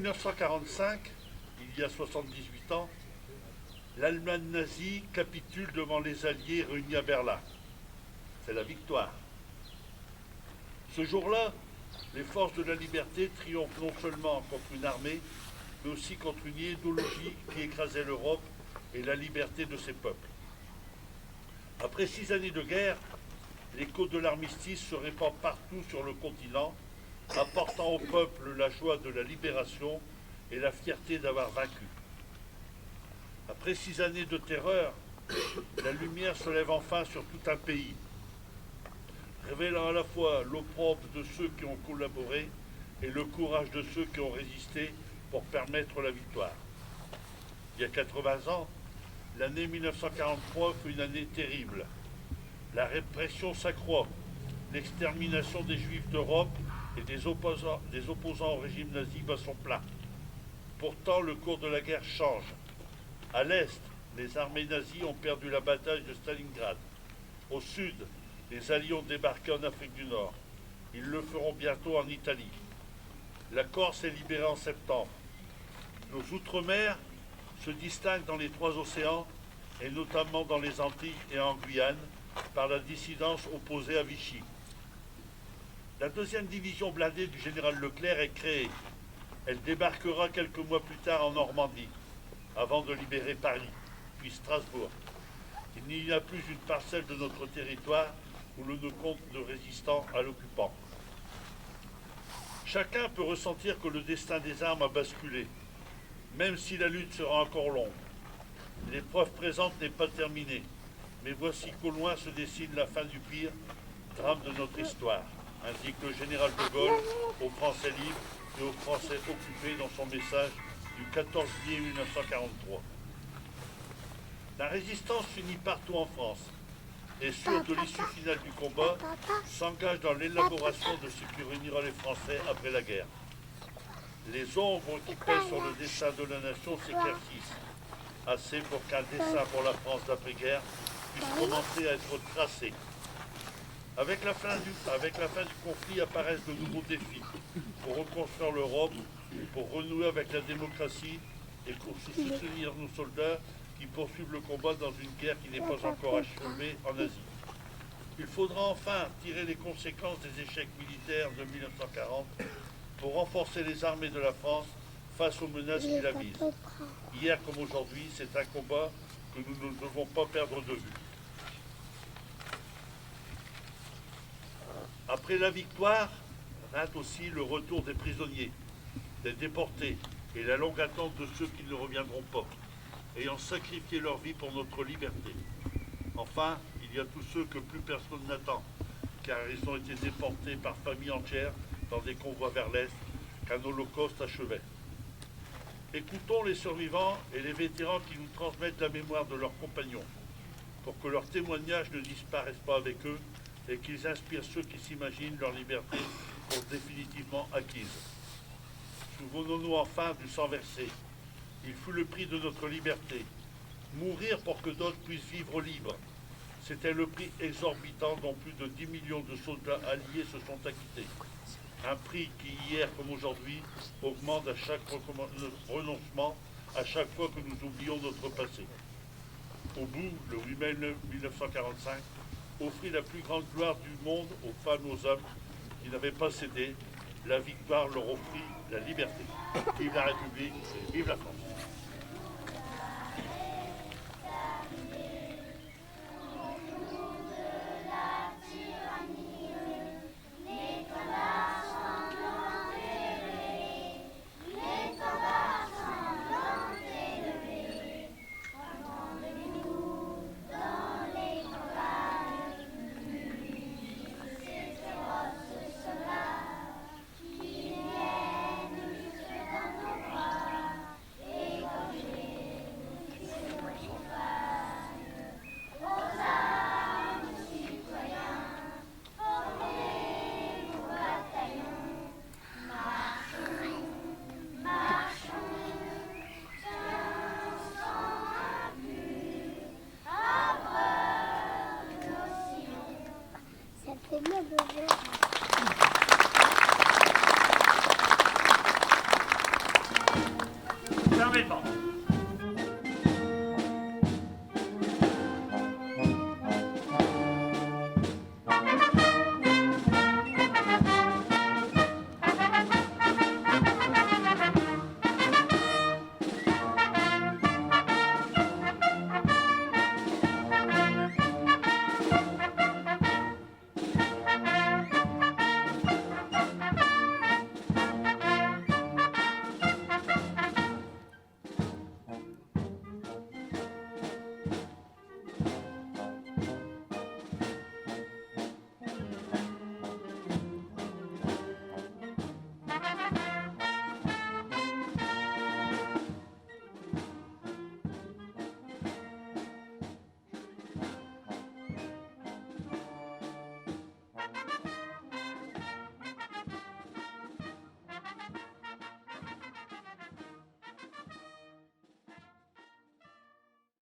1945, il y a 78 ans, l'Allemagne nazie capitule devant les Alliés réunis à Berlin. C'est la victoire. Ce jour-là, les forces de la liberté triomphent non seulement contre une armée, mais aussi contre une idéologie qui écrasait l'Europe et la liberté de ses peuples. Après 6 années de guerre, l'écho de l'armistice se répand partout sur le continent, apportant au peuple la joie de la libération et la fierté d'avoir vaincu. Après 6 années de terreur, la lumière se lève enfin sur tout un pays, révélant à la fois l'opprobre de ceux qui ont collaboré et le courage de ceux qui ont résisté pour permettre la victoire. Il y a 80 ans, l'année 1943 fut une année terrible. La répression s'accroît, l'extermination des Juifs d'Europe et des opposants au régime nazi bat son plein. Pourtant, le cours de la guerre change. À l'est, les armées nazies ont perdu la bataille de Stalingrad. Au sud, les Alliés ont débarqué en Afrique du Nord. Ils le feront bientôt en Italie. La Corse est libérée en septembre. Nos outre-mer se distinguent dans les 3 océans, et notamment dans les Antilles et en Guyane, par la dissidence opposée à Vichy. La 2e division blindée du général Leclerc est créée. Elle débarquera quelques mois plus tard en Normandie, avant de libérer Paris, puis Strasbourg. Il n'y a plus une parcelle de notre territoire où l'on ne compte de résistants à l'occupant. Chacun peut ressentir que le destin des armes a basculé, même si la lutte sera encore longue. L'épreuve présente n'est pas terminée, mais voici qu'au loin se dessine la fin du pire drame de notre histoire, indique le général de Gaulle aux Français libres et aux Français occupés dans son message du 14 juillet 1943. La résistance finit partout en France et sûre de l'issue finale du combat, s'engage dans l'élaboration de ce qui réunira les Français après la guerre. Les ombres qui pèsent sur le destin de la nation s'éclaircissent, assez pour qu'un dessin pour la France d'après-guerre puisse commencer à être tracé. Avec la fin du conflit apparaissent de nouveaux défis pour reconstruire l'Europe, pour renouer avec la démocratie et pour soutenir nos soldats qui poursuivent le combat dans une guerre qui n'est pas encore achevée en Asie. Il faudra enfin tirer les conséquences des échecs militaires de 1940 pour renforcer les armées de la France face aux menaces qui la visent. Hier comme aujourd'hui, c'est un combat que nous ne devons pas perdre de vue. Après la victoire, vint aussi le retour des prisonniers, des déportés et la longue attente de ceux qui ne reviendront pas, ayant sacrifié leur vie pour notre liberté. Enfin, il y a tous ceux que plus personne n'attend, car ils ont été déportés par familles entières dans des convois vers l'Est qu'un holocauste achevait. Écoutons les survivants et les vétérans qui nous transmettent la mémoire de leurs compagnons, pour que leurs témoignages ne disparaissent pas avec eux et qu'ils inspirent ceux qui s'imaginent leur liberté pour définitivement acquise. Souvenons-nous enfin du sang versé. Il fut le prix de notre liberté. Mourir pour que d'autres puissent vivre libres. C'était le prix exorbitant dont plus de 10 millions de soldats alliés se sont acquittés. Un prix qui, hier comme aujourd'hui, augmente à chaque renoncement, à chaque fois que nous oublions notre passé. Au bout, le 8 mai 1945, offrit la plus grande gloire du monde aux femmes et aux hommes qui n'avaient pas cédé. La victoire leur offrit la liberté. Vive la République, vive la France. événement.